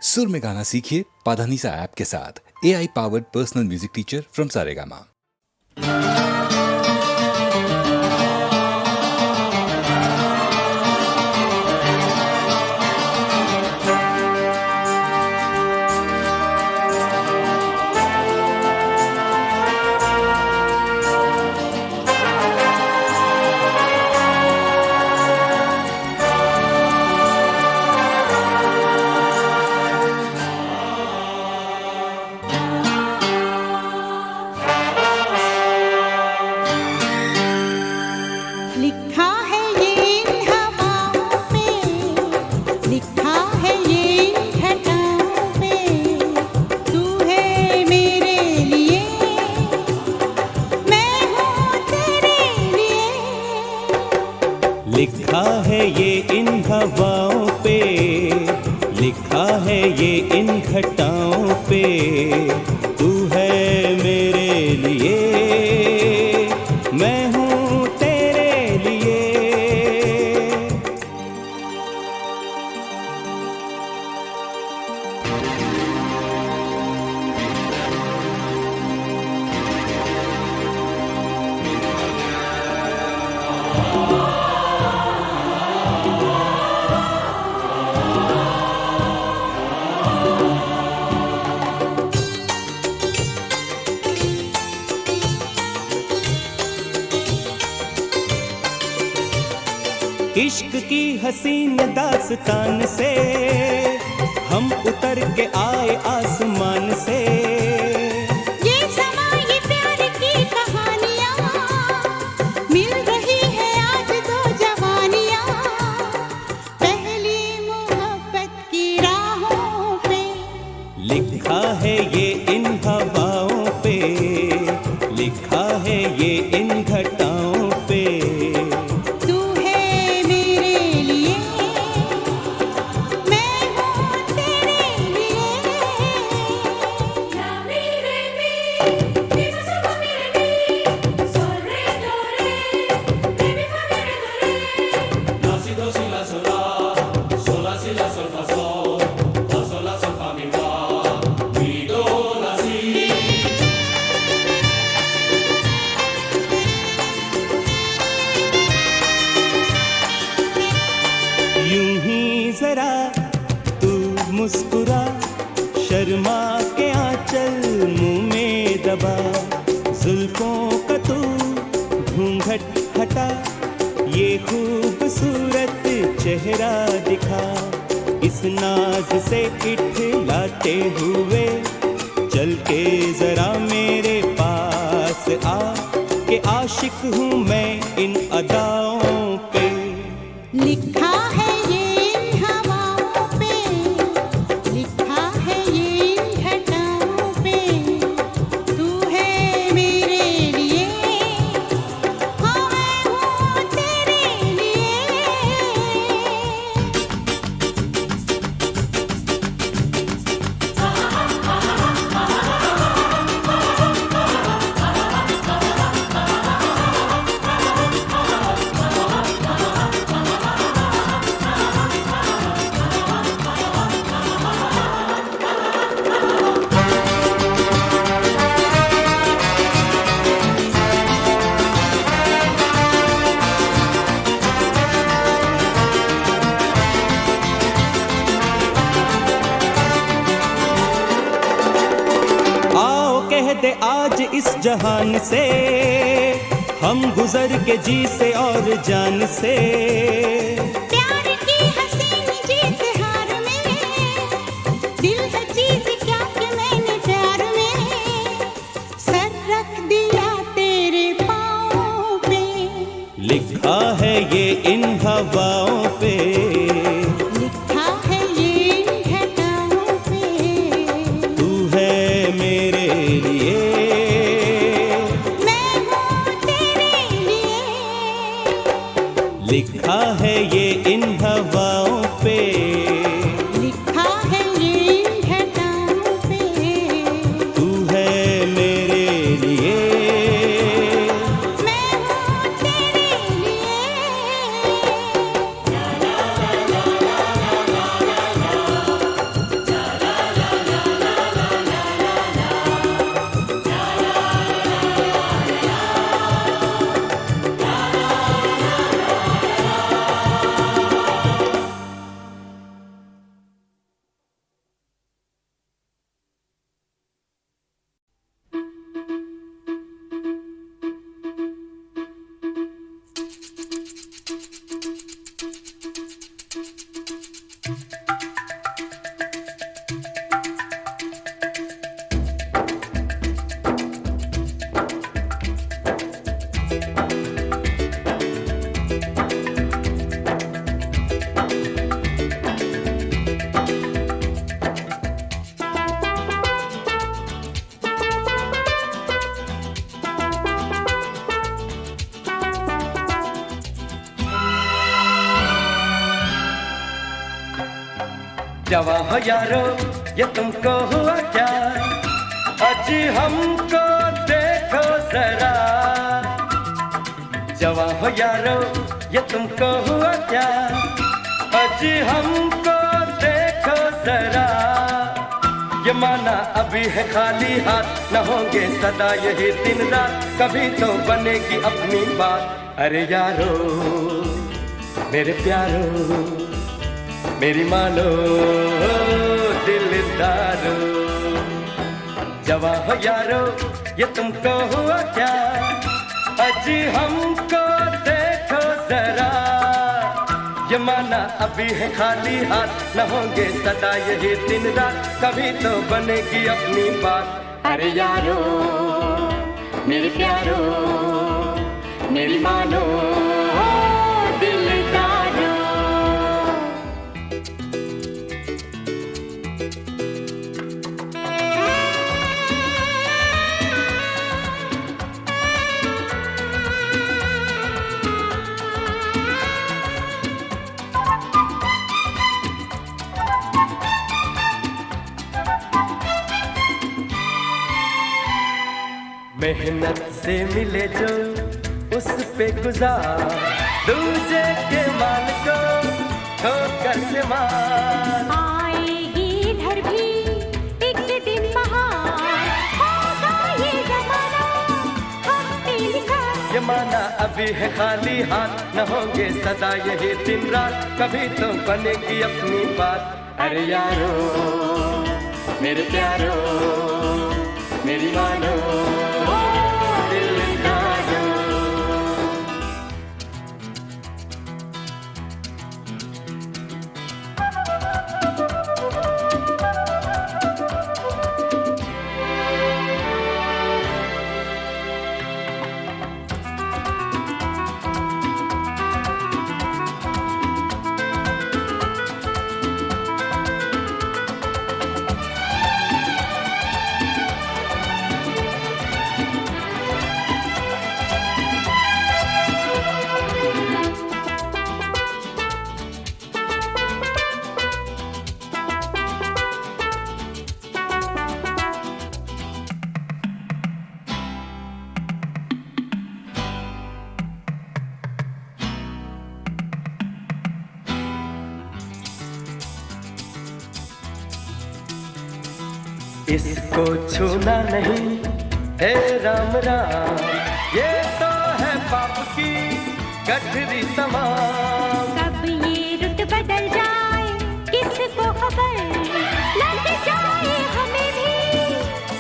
सुर में गाना सीखिए पाधानीसा ऐप के साथ। AI powered personal music teacher from Saregama. लिखा है ये इन हवाओं पे, लिखा है ये इन घटाओं पे, तू है मेरे लिए, मैं हूँ तेरे लिए। लिखा है ये इन हवाओं पे, लिखा है ये इन घटाओं पे, तू है मेरे लिए, मैं हूँ तेरे लिए। इश्क की हसीन दास्तान से हम उतर के आए आसमान से। ये समा ये प्यार की कहानियाँ, मिल रही है आज दो जवानियाँ, पहली मोहब्बत की राहों पे। लिखा है ये इन हवाओं पे, लिखा है ये इन घटाओं पे, तू है मेरे लिए, मैं हूँ तेरे लिए। La mi re mi, mi fa sol fa mi re mi, sol re do re, re mi fa mi re do re. La si do si la sol la si la sol fa sol la sol fa mi do la si. यूं ही जरा तू मुस्कुरा, शर्मा के आंचल मुंह में दबा, जुल्फों का तू घूंघट हटा, ये खूबसूरत चेहरा दिखा, इस नाज से इठलाते हुए चल के जरा मेरे पास आ, के आशिक हूँ मैं इन अदाओं पे। लिखा है ये इन हवाओं पे, लिखा है ये इन घटाओं पे, तू है मेरे लिए, हाँ मैं हूँ तेरे लिए। आओ कह दे आज इस जहान से, हम गुजर के जी से और जान से। प्यार की हसीन जीत हार में, दिल है चीज क्या कि मैंने प्यार में सर रख दिया तेरे पाँव पे। लिखा है ये इन हवाओं पे, लिखा है ये इन घटाओं पे, तू है मेरे लिए, मैं हूँ तेरे लिए। लिखा है ये इन हवाओं पे, लिखा है ये इन जवा हो यारो ये तुमको हुआ क्या, अजी हमको देखो जरा। जवा हो यारो ये तुमको हुआ क्या, अजी हमको देखो जरा। ये माना अभी है खाली हाथ, न होंगे सदा यही दिन रात, कभी तो बनेगी अपनी बात। अरे यारो मेरे प्यारो मेरी मानो दिलदारो। जवा हो यारो ये तुमको हुआ क्या, अजी हमको देखो जरा। ये माना अभी है खाली हाथ, न होंगे सदा यही दिन रात, कभी तो बनेगी अपनी बात। अरे यारो मेरे प्यारो मेरी मानो दिलदारो। मेहनत से मिले जो उस पे गुजार, दूजे के माल को ठोकर से मार। आएगी इधर भी एक दिन बहार, होगा ये जमाना हम पे लिखा। ये माना अभी है खाली हाथ, न होंगे सदा यही दिन रात, कभी तो बनेगी अपनी बात। अरे यारो मेरे प्यारो मेरी मानो दिलदारो। इसको छूना नहीं हे राम राम, ये तो है पाप की गठरी तमाम। कब ये रुत बदल जाए किसको खबर, लग जाए हमें भी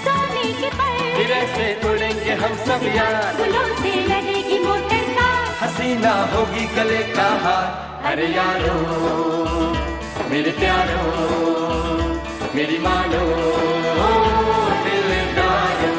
सोने के पर। फिर ऐसे उड़ेंगे हम सब यार, फूलों से लड़ेगी मोटर कार, हसीना होगी गले का हार। अरे यारो मेरे प्यारो मेरी मानो दिलदारो।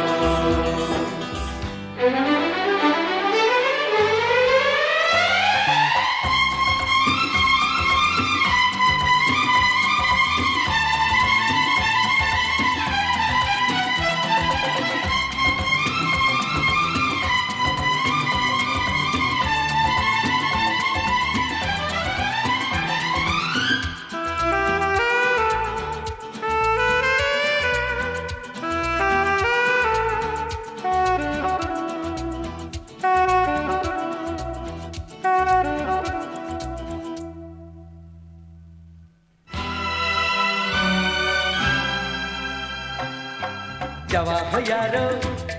जवा हो यारो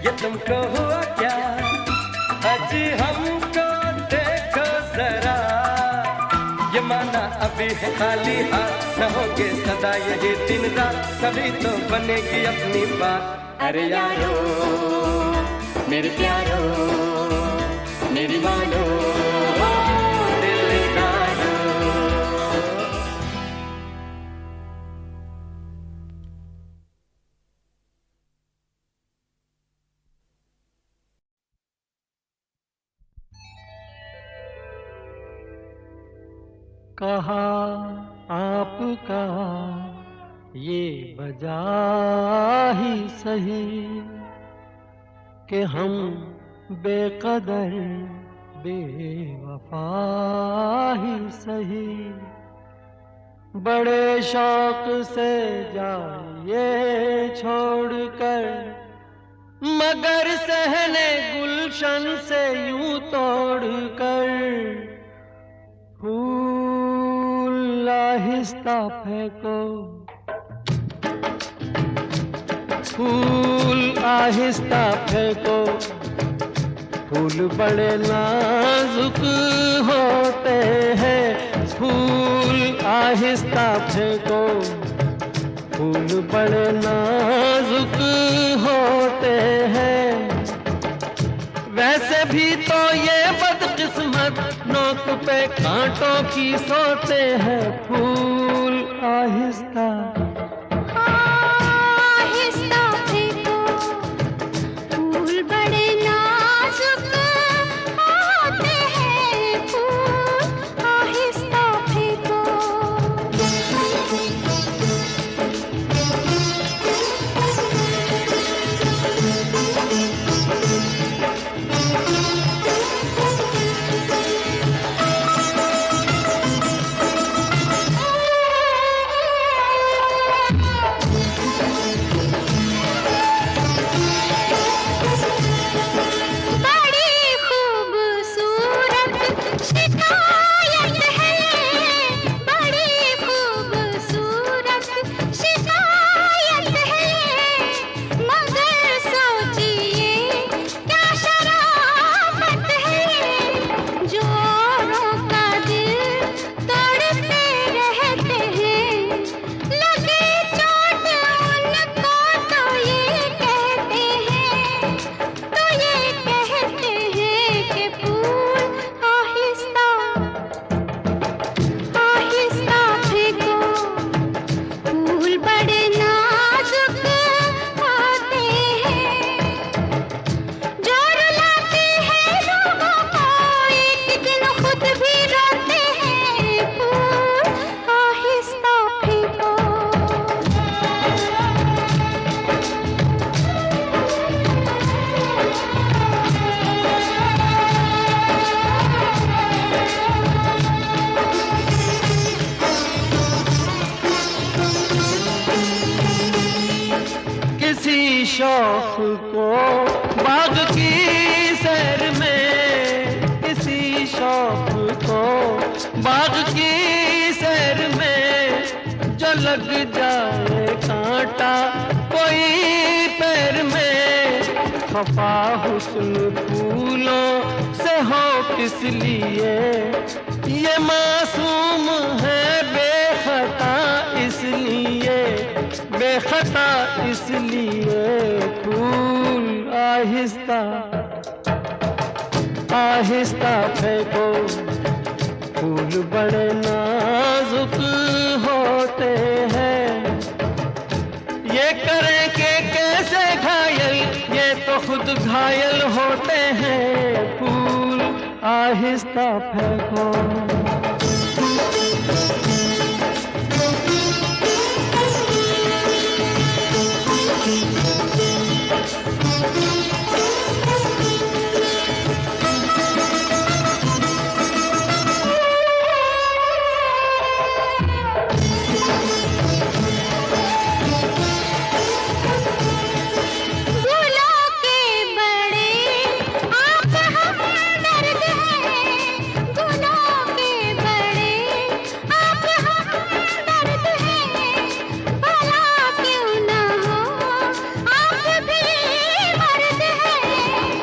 ये तुमको हुआ क्या, अजी हमको देखो जरा। ये माना अभी है खाली हाथ, न होंगे सदा यही दिन रात, कभी तो बनेगी अपनी बात। अरे यारो मेरे प्यारो मेरी मानो दिलदारो। कहा आपका ये बजा ही सही कि हम बेकदर बेवफा ही सही। बड़े शौक से जाइए छोड़कर, मगर सहने गुलशन से यूं तोड़कर, फूल आहिस्ता फेंको, फूल आहिस्ता फेंको, फूल बड़े नाजुक होते हैं, फूल आहिस्ता फेंको, फूल बड़े नाजुक होते हैं। वैसे भी तो ये बदकिस्मत नोक पे कांटों की सोते हैं, फूल आहिस्ता आहिस्ता फेंको, फूल बड़े नाजुक होते हैं, फूल आहिस्ता फेंको। शौक को बाग की सैर में, इसी शौक को बाग की सैर में, जो लग जाए कांटा कोई पैर में, खफा हुस्न फूलों से हो किस लिए, ये मासूम है बेखता इसलिए, बेखता इसलिए, फूल आहिस्ता आहिस्ता फेंको, फूल बड़े नाजुक होते हैं। ये करें कि कैसे घायल, ये तो खुद घायल होते हैं, फूल आहिस्ता फेंको।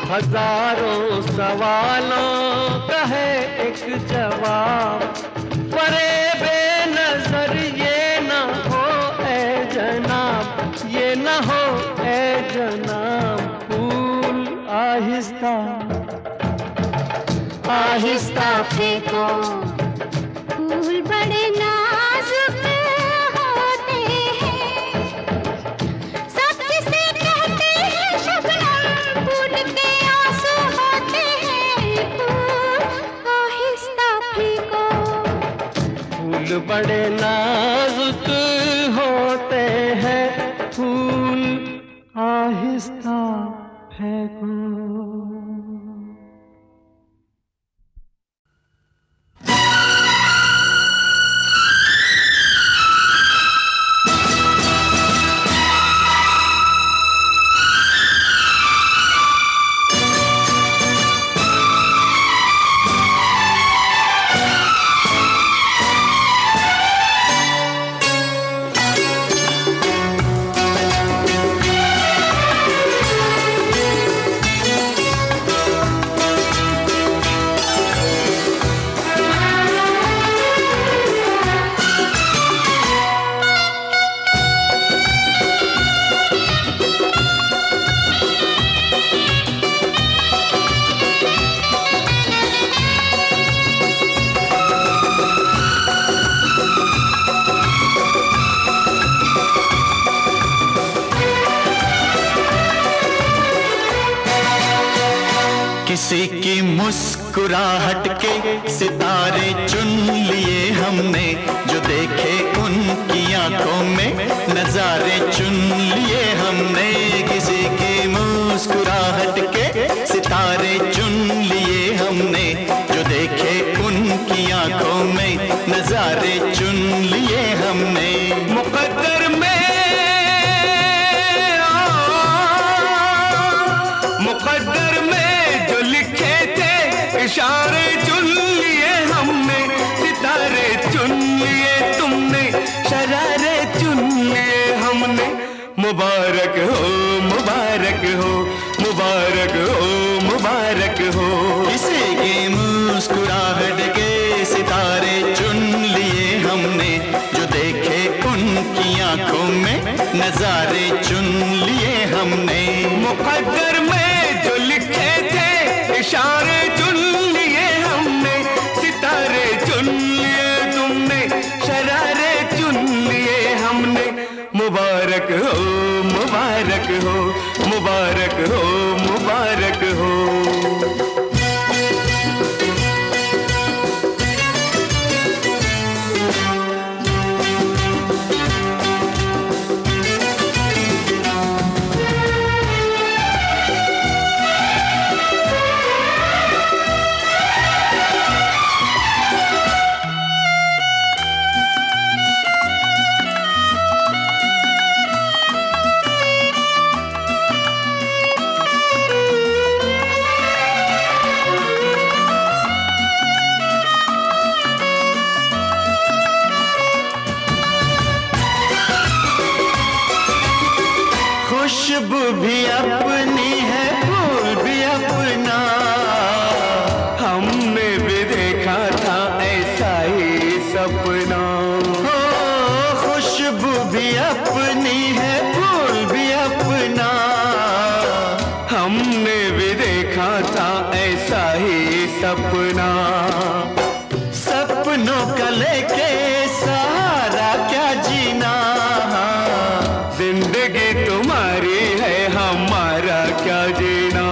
हजारों सवालों का है एक जवाब, परे बेनजर ये न हो ए जनाब, ये न हो ए जनाब, फूल आहिस्ता आहिस्ता फेंको, फूल बड़े नाजुक होते हैं, सब जिसे कहते हैं शबनम, फूल के आंसू होते हैं, फूल आहिस्ता फेंको, फूल बड़े नाजुक होते हैं, फूल आहिस्ता फेंको। किसी की मुस्कुराहट के सितारे चुन लिए हमने, जो देखे उनकी आंखों में नजारे चुन लिए हमने। किसी की मुस्कुराहट के सितारे चुन लिए हमने, जो देखे उनकी आंखों में नजारे चुन लिए हमने। मुकद्दर में जो लिखे थे इशारे चुन लिए हमने, सितारे चुन लिए तुमने, शरारे चुन लिए हमने। मुबारक हो मुबारक हो मुबारक हो मुबारक हो। किसी की मुस्कुराहट के सितारे चुन लिए हमने, जो देखे उनकी आंखों में नजारे चुन लिए हमने। मुकद्दर में जो लिखे थे इशारे चुन लिए हमने, सितारे चुन लिए तुमने, शरारे चुन लिए हमने। मुबारक हो मुबारक हो मुबारक हो मुबारक हो। खुशबू भी अपनी है, फूल भी अपना, हमने भी देखा था ऐसा ही सपना। हो खुशबू भी अपनी है, फूल भी अपना, हमने भी देखा था ऐसा ही सपना। सपनों का लेके सहारा क्या जीना, जिंदगी तुम्हारी है हमारा क्या जीना,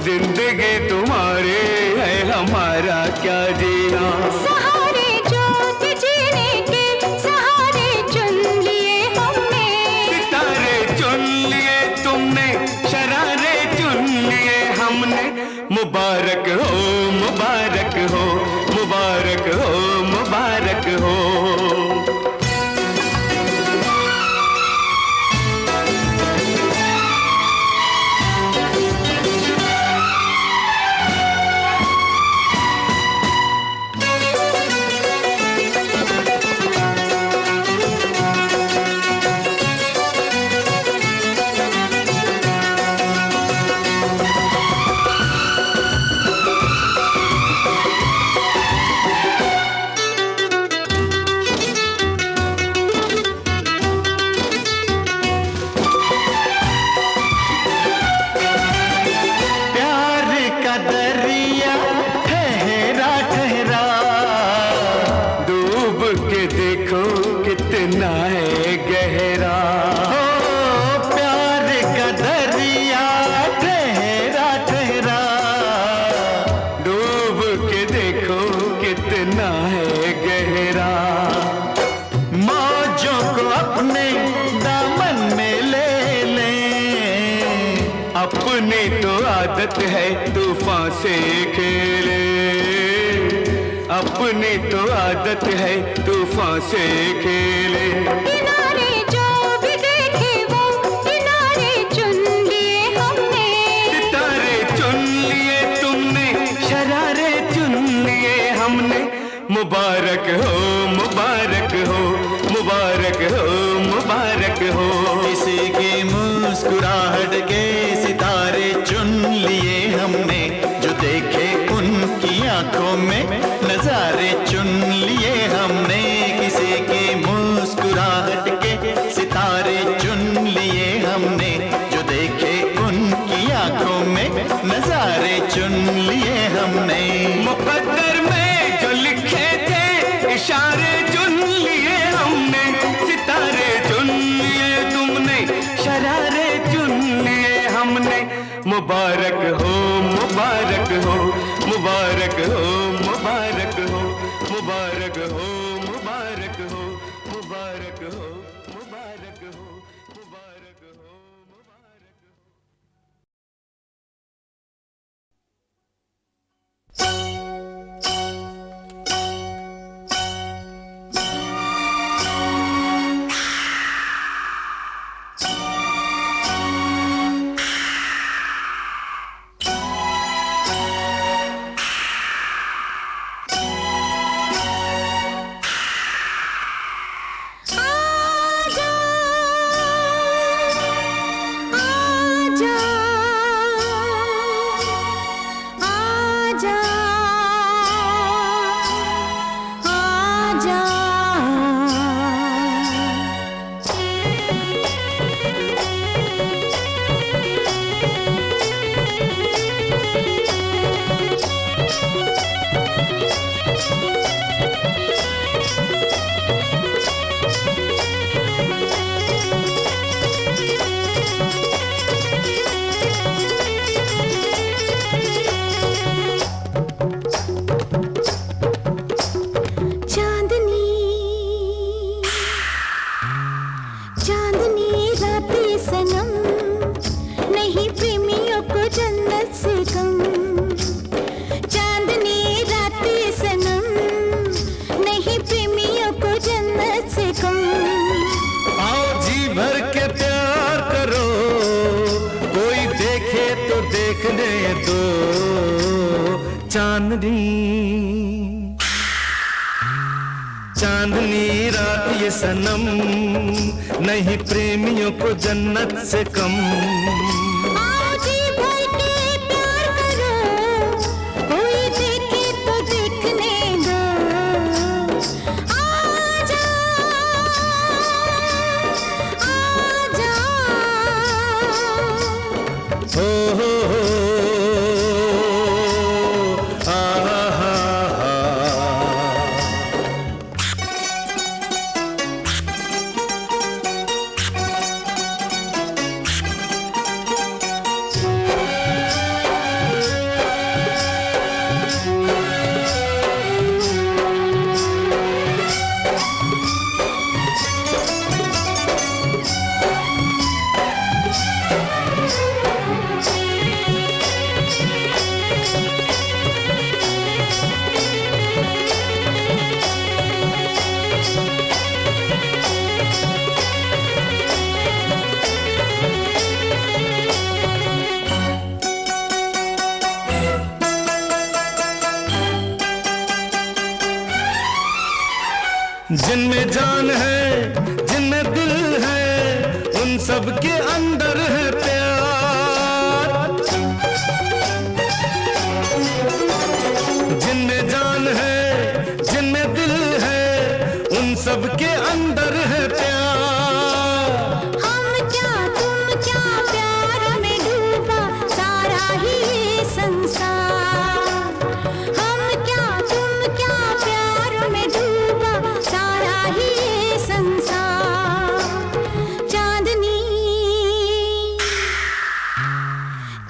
जिंदगी तुम्हारी है हमारा क्या जीना। सहारे जो थे जीने के, सहारे चुन लिए हमने। सितारे चुन लिए तुमने, शरारे चुन लिए हमने। मुबारक हो मुबारक हो मुबारक हो मुबारक हो। कितना है गहरा, हो प्यार का दरिया ठहरा ठहरा, डूब के देखो कितना है गहरा। मौजों को अपने दामन में ले ले, अपनी तो आदत है तूफान से खेले, अपनी तो आदत है तूफान से खेले। किनारे जो भी देखे वो किनारे चुन लिए हमने। सितारे चुन लिए तुमने, शरारे चुन लिए हमने। मुबारक हो मुबारक हो मुबारक हो मुबारक हो। किसी की मुस्कुराहट के सितारे चुन लिए हमने, जो देखे उनकी आंखों में नजारे चुन लिए हमने। किसी की मुस्कुराहट के सितारे चुन लिए हमने, जो देखे उनकी आंखों में नजारे चुन लिए हमने। मुकद्दर में जो लिखे थे इशारे चुन लिए हमने, सितारे चुन लिए तुमने, शरारे चुन लिए मुबारक हो मुबारक हो मुबारक हो मुबारक हो मुबारक हो मुबारक हो मुबारक हो मुबारक हो मुबारक हो मुबारक हो। चांदनी रात ये सनम नहीं प्रेमियों को जन्नत से कम। आओ जी भर के प्यार करो, कोई देखे तो देखने दो। आजा आजा हो जिनमें जान है जिनमें दिल है उन सब के अंदर है प्यार। जिनमें जान है जिनमें दिल है उन सब के अंदर है प्यार। हम क्या तुम क्या प्यार में डूबा सारा ही ये संसार। हम क्या तुम क्या प्यार में डूबा सारा ही ये संसार। चांदनी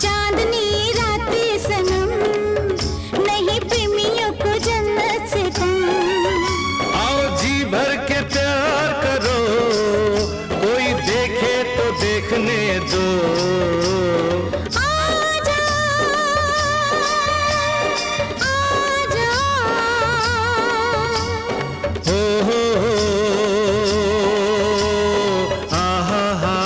चांदनी रातें सनम नहीं प्रेमियों को जन्नत से कम। आओ जी भर के प्यार करो, कोई देखे तो देखने दो। आजा आजा हो आहा हा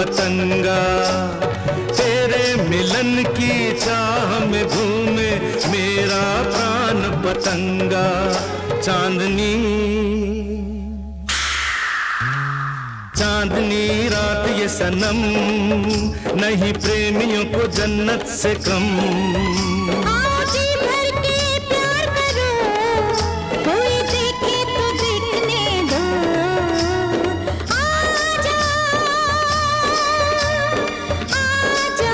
पतंगा, तेरे मिलन की चाह में घूमे मेरा प्राण पतंगा। चांदनी चांदनी रात ये सनम, नहीं प्रेमियों को जन्नत से कम। आओ जी भर के प्यार करो, कोई देखे तो देखने दो। आजा आजा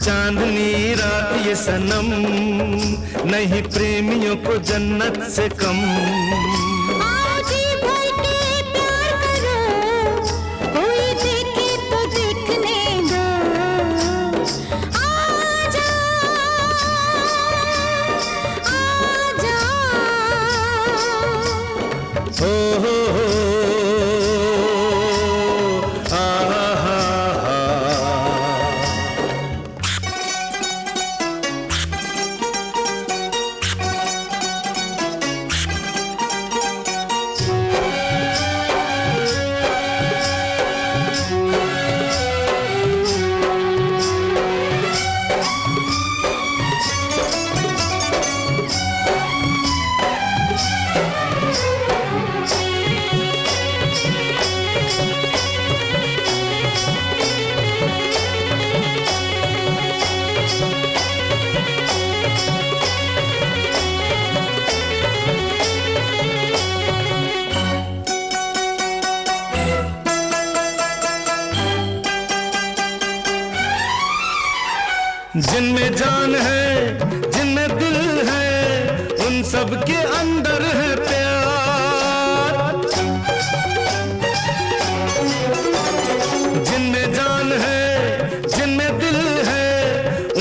चांदनी रात ये सनम, नहीं प्रेमियों को जन्नत से कम। आओ जी भर के प्यार करो, कोई देखे तो देखने दो। आजा आजा हो जिनमें जान है, जिनमें दिल है, उन सब के अंदर है प्यार। जिनमें जान है, जिनमें दिल है,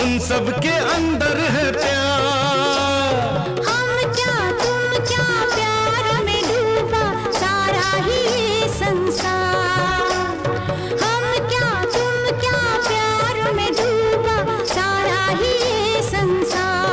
उन सब के अंदर है प्यार। हम क्या तुम क्या प्यार में डूबा सारा ही संसार। हम क्या तुम क्या प्यार में डूबा सारा ही संसार।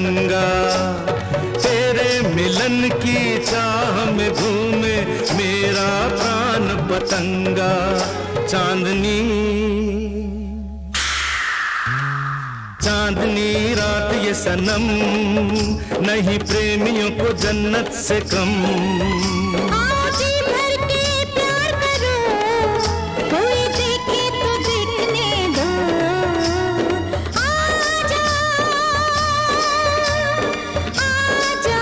पतंगा। तेरे मिलन की चाह में घूमे मेरा प्राण पतंगा। चांदनी चांदनी रात ये सनम, नहीं प्रेमियों को जन्नत से कम। आओ जी भर के प्यार करो, कोई देखे तो देखने दो। आजा आजा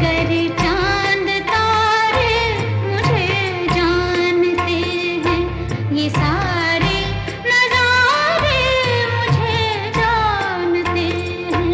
मगर चांद तारे मुझे जानते हैं, ये सारे नजारे मुझे जानते हैं।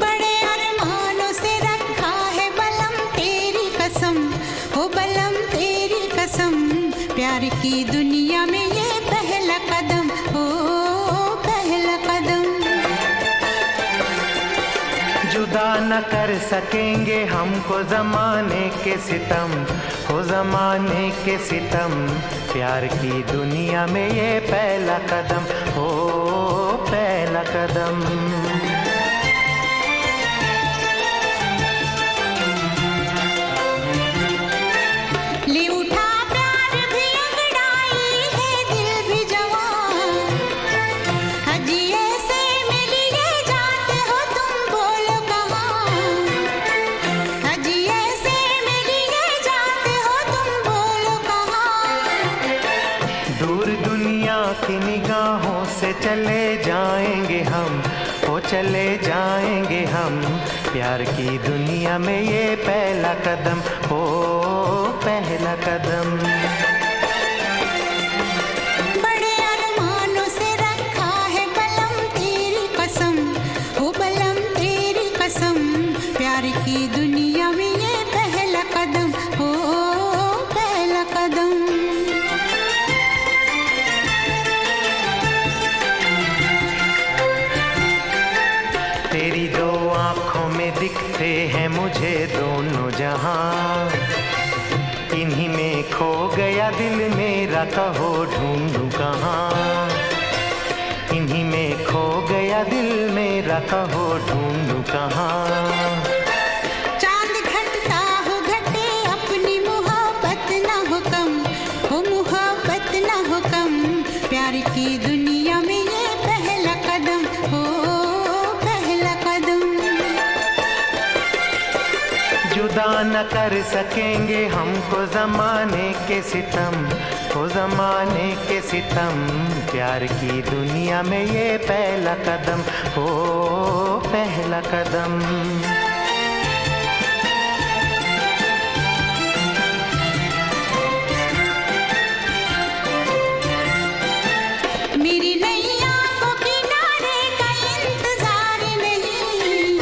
बड़े अरमानों से रखा है बलम तेरी कसम, हो बलम तेरी कसम, प्यार की दुनिया में ये पहला कदम, हो पहला कदम। जुदा न कर सकेंगे हमको जमाने के सितम, हो जमाने के सितम, प्यार की दुनिया में ये पहला कदम, हो पहला कदम। ले उठा प्यार भी अंगड़ाई है दिल भी जवान, हजी ऐसे मिलिए जाते हो तुम बोलो कहाँ, हजी ऐसे मिलिए जाते हो तुम बोलो कहाँ। दूर दुनिया की निगाहों से चले जाएंगे हम, हो चले जाएंगे हम, प्यार की दुनिया में ये पहला कदम, हो पहला कदम। बड़े अरमानों से रखा है बलम तेरी कसम, हो बलम तेरी कसम, प्यार की दुनिया में ये पहला कदम, हो पहला कदम। तेरी दो आँखों में दिखते हैं मुझे दोनों जहां, इन्हीं में खो गया दिल मेरा, कहो ढूंढूं कहाँ, इन्हीं में खो गया दिल मेरा, कहो ढूंढूं कहाँ। चांद घटता हो घटे अपनी मोहब्बत ना हो कम, हो मोहब्बत ना हो कम, प्यार की दुनिया में ये पहला कदम, हो पहला कदम। जुदा न कर सकेंगे हमको जमाने के सितम, हो जमाने के सितम, प्यार की दुनिया में ये पहला कदम, हो पहला कदम। मेरी नैया को किनारे का इंतजार नहीं,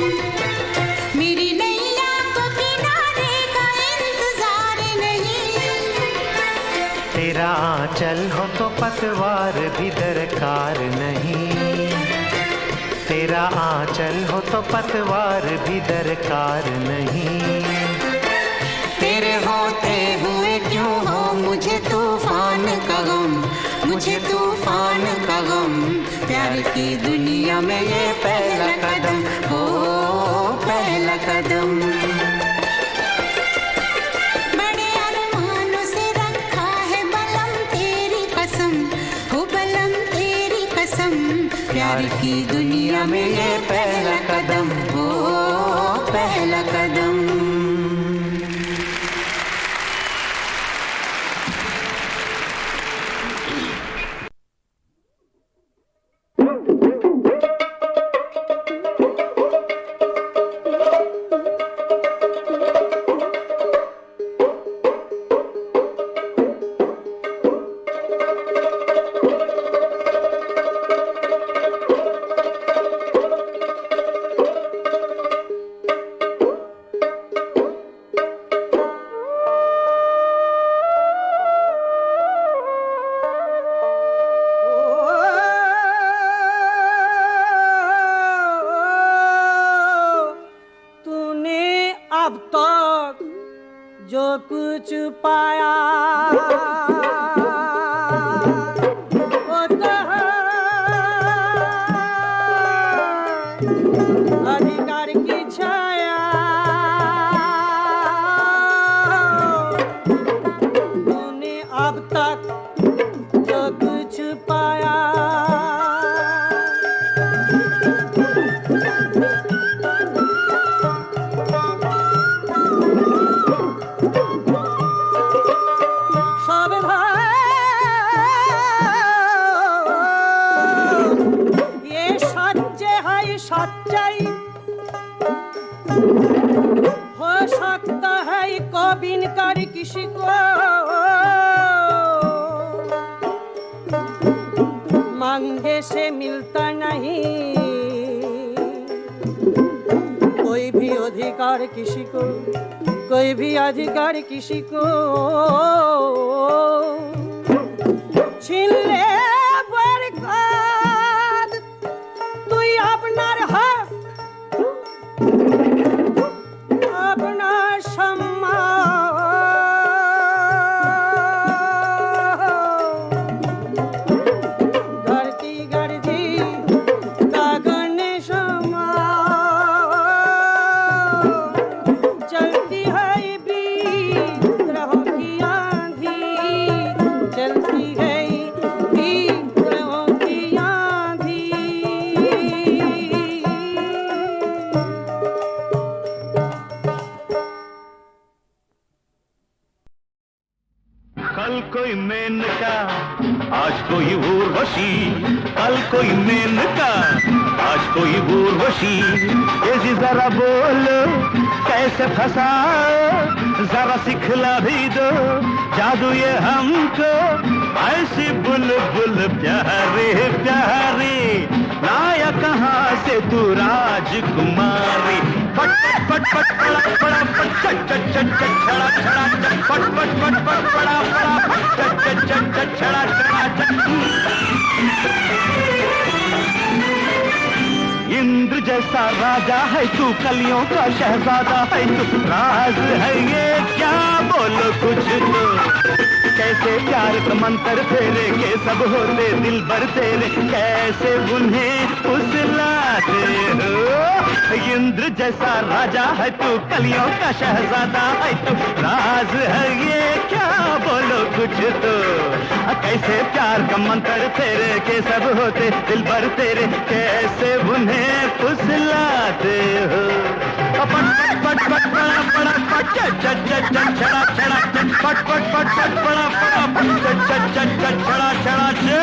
मेरी नैया को किनारे का इंतजार नहीं। तेरा आंचल हो तो पतवार भी दरकार नहीं, तेरा आंचल हो तो पतवार भी दरकार नहीं। तेरे होते हुए क्यों हो मुझे तूफान का गम, मुझे तूफान का गम, प्यार की दुनिया में ये पहला कदम, हो पहला कदम। बड़े अरमानों से रखा है बलम तेरी कसम, हो बलम तेरी कसम, प्यार की दुनिया में ये पहला कदम, हो पहला कदम। अब तक जो कुछ पाया वो तो है अधिकार की छाया। तूने अब तक जो कुछ पाया सच्चाई हो सकता है कभी कर किसी को मांगे से मिलता नहीं कोई भी अधिकार किसी को, कोई भी अधिकार किसी को छीन ले बरकत तू अपनार हक अपना सम्मान धरती गर्दी गगन समान चलती है विद्रोह की आंधी चलती है विद्रोह की आंधी। कल कोई मेनका आज कोई उर्वशी, कल कोई मेनका आज कोई उर्वशी। ये जी जरा बोलो कैसे फंसा, जरा सिखला भी दो जादू ये हमको। ऐसी बुलबुल प्यारे प्यारे लाया कहाँ से तू राजकुमारी। पट पट पट पड़ा पड़ा पट चट चट चट चट छड़ा छड़ा चट पट पट पट पट पड़ा पड़ा पट चट चट चट चट छड़ा छड़ा चट। इंद्र जैसा राजा है तू, कलियों का शहजादा है तू। राज है ये क्या बोलो कुछ तो, कैसे प्यार का मंत्र तेरे के सब होते दिल भर तेरे, कैसे उन्हें फुसलाते हो। इंद्र जैसा राजा है तू, कलियों का शहजादा है तू। राज है ये क्या बोलो कुछ तो, कैसे प्यार का मंत्र तेरे के सब होते दिल भर तेरे, कैसे उन्हें फुसलाते हो। पट पट पट पड़ा पड़ा पट चट चट चट चट छड़ा छड़ा चट पट पट पट पट पड़ा पड़ा पट चट चट चट चट छड़ा छड़ा चट।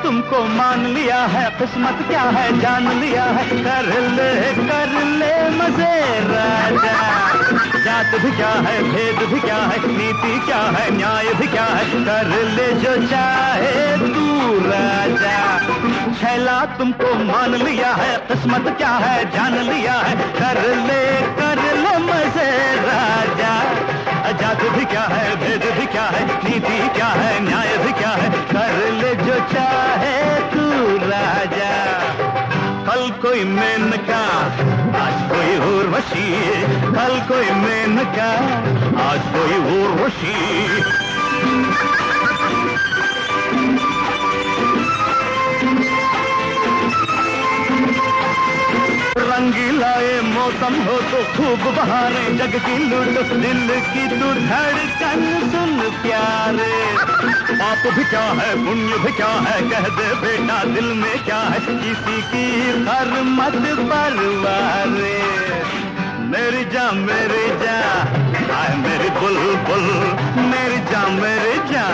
तुमको मान लिया है, किस्मत क्या है जान लिया है। कर ले मजे राजा, जात भी क्या है भेद भी क्या है, नीति क्या है न्याय भी क्या है। कर ले जो चाहे तू राजा, छैला तुमको मान लिया है, किस्मत क्या है जान लिया है। कर ले मजे राजा, जादू भी क्या है भेद भी क्या है, नीति क्या है न्याय भी क्या है। कर ले जो चाहे तू राजा। कल कोई मेनका आज कोई उर्वशी, कल कोई मेनका आज कोई उर्वशी। रंगीला ये मौसम हो तो खूब बहारें जग की लूट, दिल की तू धड़कन सुन प्यारे। पाप भी क्या है पुण्य भी क्या है, कह दे बेटा दिल में क्या है, किसी की हर मत परवारे। मेरी जा आए मेरी बुलबुल, मेरी जा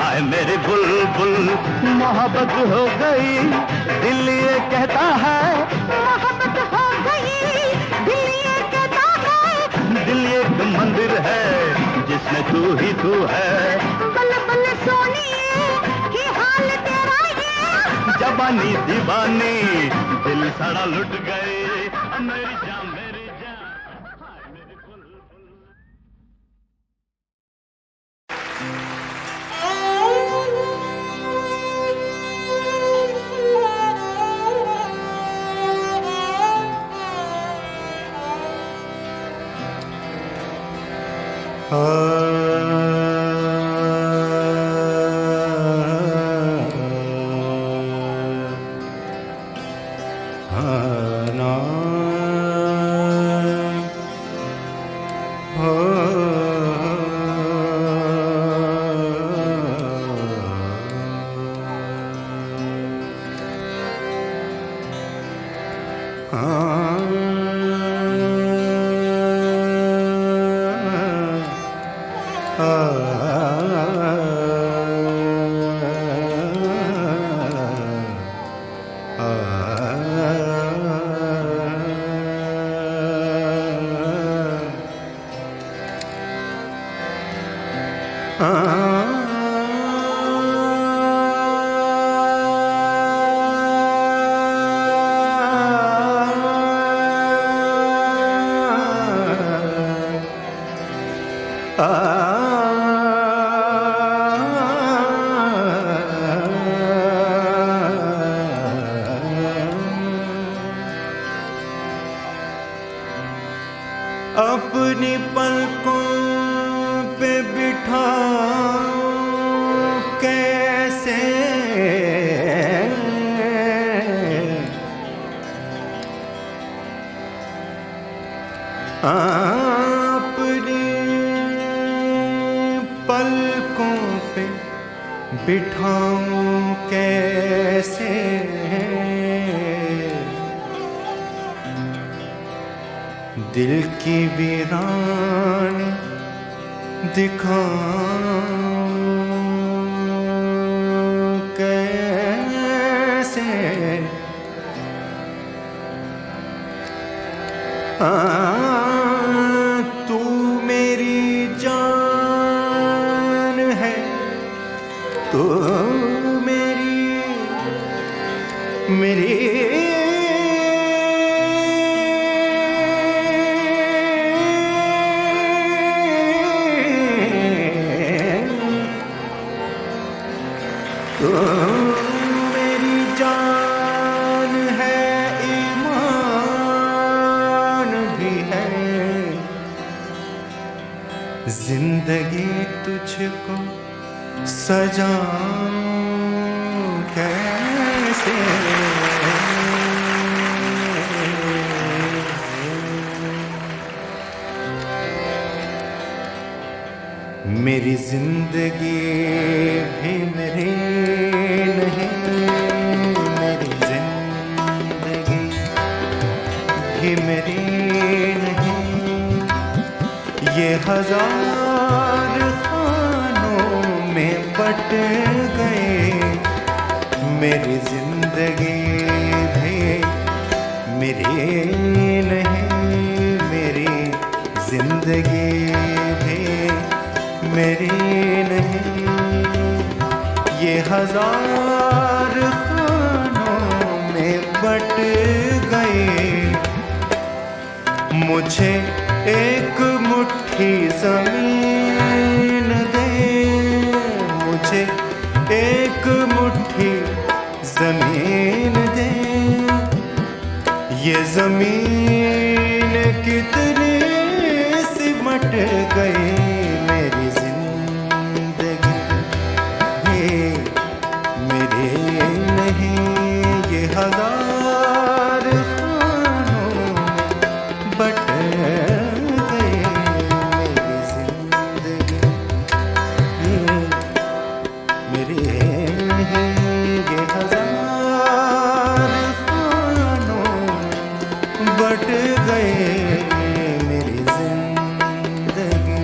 आए मेरी बुलबुल। मोहब्बत हो गई दिल ये कहता है, मोहब्बत हो गई दिल ये कहता है। दिल एक मंदिर है जिसमें तू है, बल बल सोनिए की हाल तेरा ये। जवानी दीवानी, दिल सड़ा लुट गए मेरी जान मेरी जान, हाय मेरी बुलबुल। अपनी पलकों पे बिठाऊं कैसे, अपनी पलकों पे बिठाऊं कैसे, दिल की वीरानी दिखाऊं कैसे, तू मेरी जान है, तू मेरी मेरी जान है, ईमान भी है, जिंदगी तुझको सजाऊं कैसे, मेरी जिंदगी भी मेरी नहीं, मेरी जिंदगी भी मेरी नहीं, ये हजार खानों में बट गए, मेरी जिंदगी भी मेरी नहीं, मेरी जिंदगी भी मेरी नहीं, ये हजार खानों में बट गए, मुझे एक मुट्ठी जमीन दे, मुझे एक मुट्ठी जमीन दे, ये जमीन कितनी सिमट गई, मेरी जिंदगी मेरे नहीं, ये हजार खानों बट गए, मेरी जिंदगी मेरे नहीं, ये हजार खानों बट गए, मेरी जिंदगी।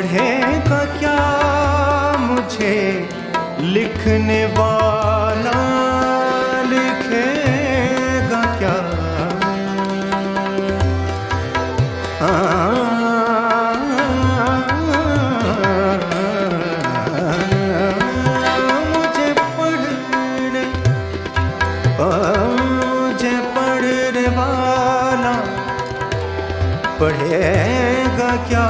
पढ़ेगा क्या मुझे लिखने वाला, लिखेगा क्या? मुझे पढ़ने वाला पढ़ेगा क्या?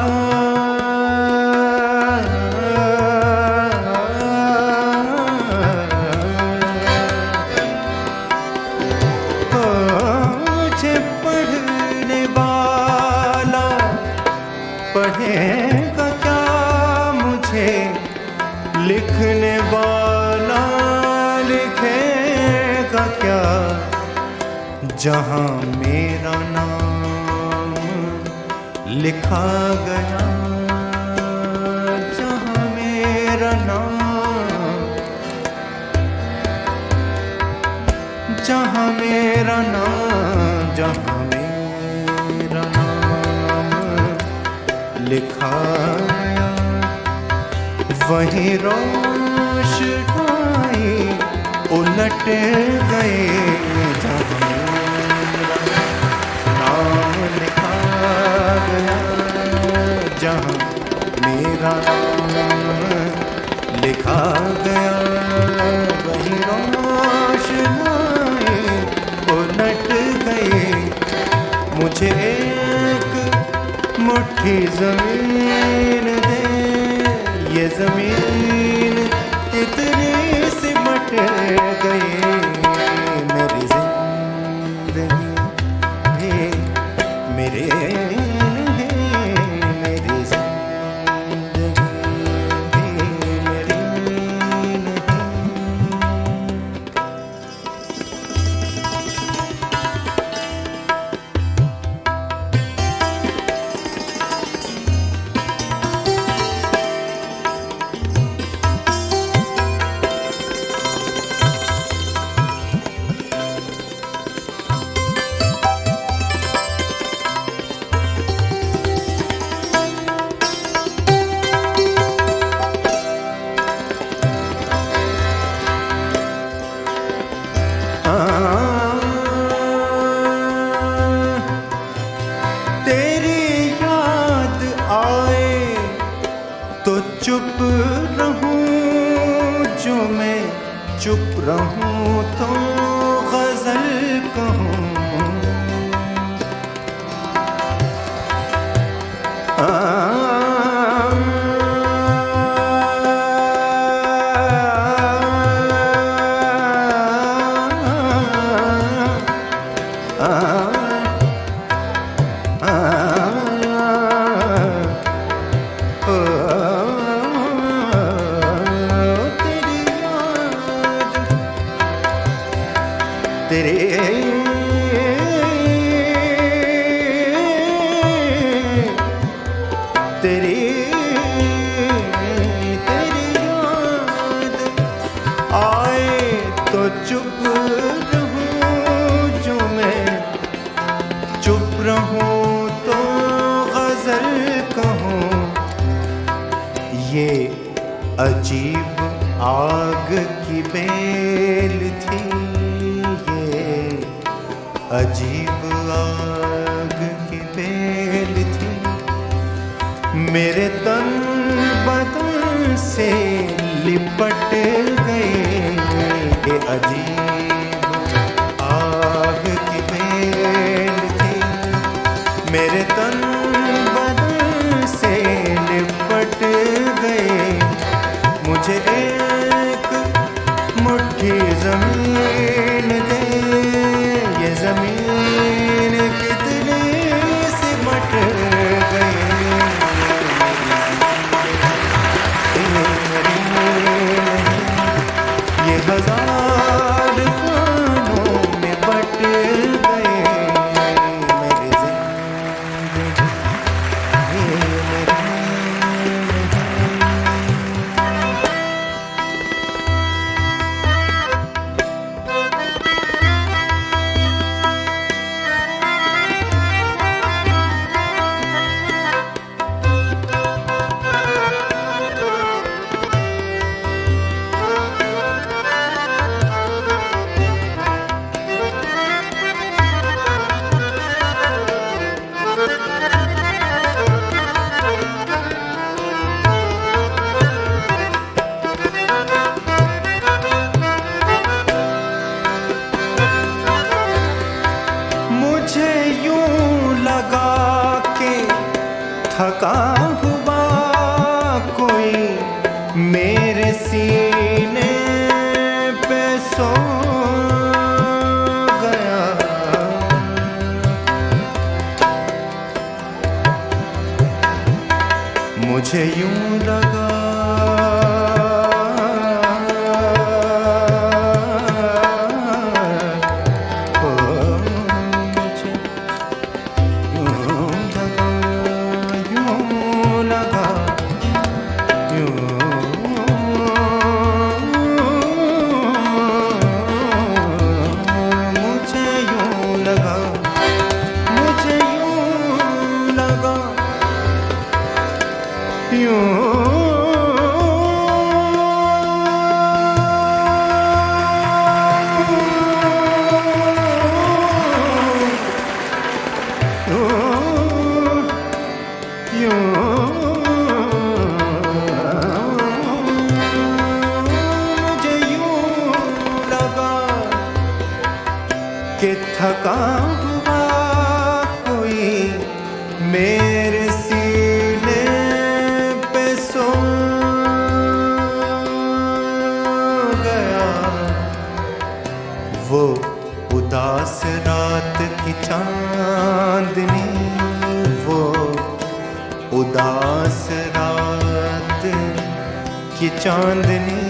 मुझे पढ़ने वाला पढ़ेगा क्या? मुझे लिखने वाला लिखेगा क्या? जहाँ मेरा नाम लिखा गया, जहाँ मेरा नाम, जहाँ मेरा नाम, जहाँ मेरा नाम लिखा गया, वहीं रोशनाई उलट गए। जहाँ नाम लिखा गया, जहाँ मेरा नाम लिखा गया, वहीं रोशनाई उलट गई। मुझे एक मुट्ठी ज़मीन दे, ये ज़मीन कितनी सिमट गई। मेरी ज़िंदगी भी मेरे मेरी ज़िंदगी भी मेरी नहीं। तेरी याद आए तो चुप रहूं, जो मैं चुप रहूं तो गजल कहूं। तेरी याद आए तो चुप रहूं, जो मैं चुप रहूं तो गजल कहूं। ये अजीब आग की बेल थी, ये अजीब आग की बेल थी। मेरे तन बदन से लिपट गए, ये अजीब आग की बेल थी। मेरे तन बदन से लिपट गए। मुझे एक मुट्ठी ज़मीन दे, ये ज़मीन कितनी सिमट गई। ये हजार थका हुआ कोई मेरे सीने पे सो गया। मुझे यूं लगा कि थका हुआ कोई मेरे सीने पे सो गया। वो उदास रात की चांदनी, वो उदास रात की चांदनी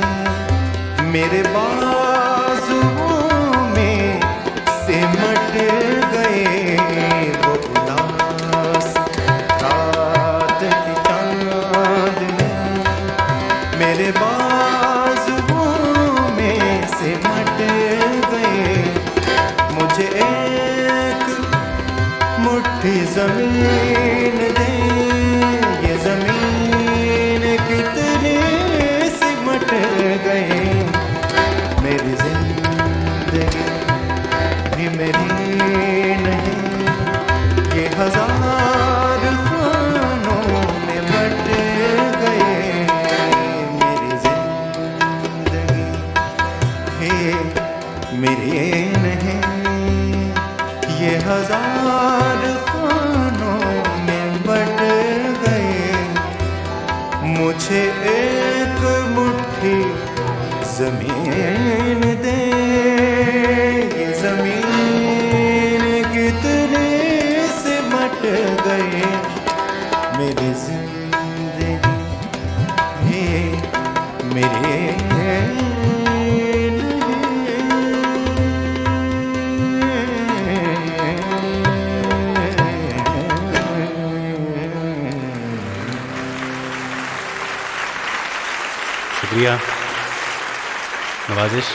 मेरे बाजुओं में सिमट गए। वो उदास रात की चांदनी मेरे बाजुओं में सिमट गए। मुझे एक मुट्ठी जमीन दे, ये जमीन कितने सिमट गए। मेरी जिंदगी भी मेरी नहीं, ये हजार खानों में बट गए। मेरी जिंदगी भी मेरी नहीं, ये हजार खानों में बट गए। मुझे एक मुट्ठी जमीन दे, ये जमीन कितने सिमट गए। मेरी जिंदगी भी मेरी शुक्रिया नवाजिश।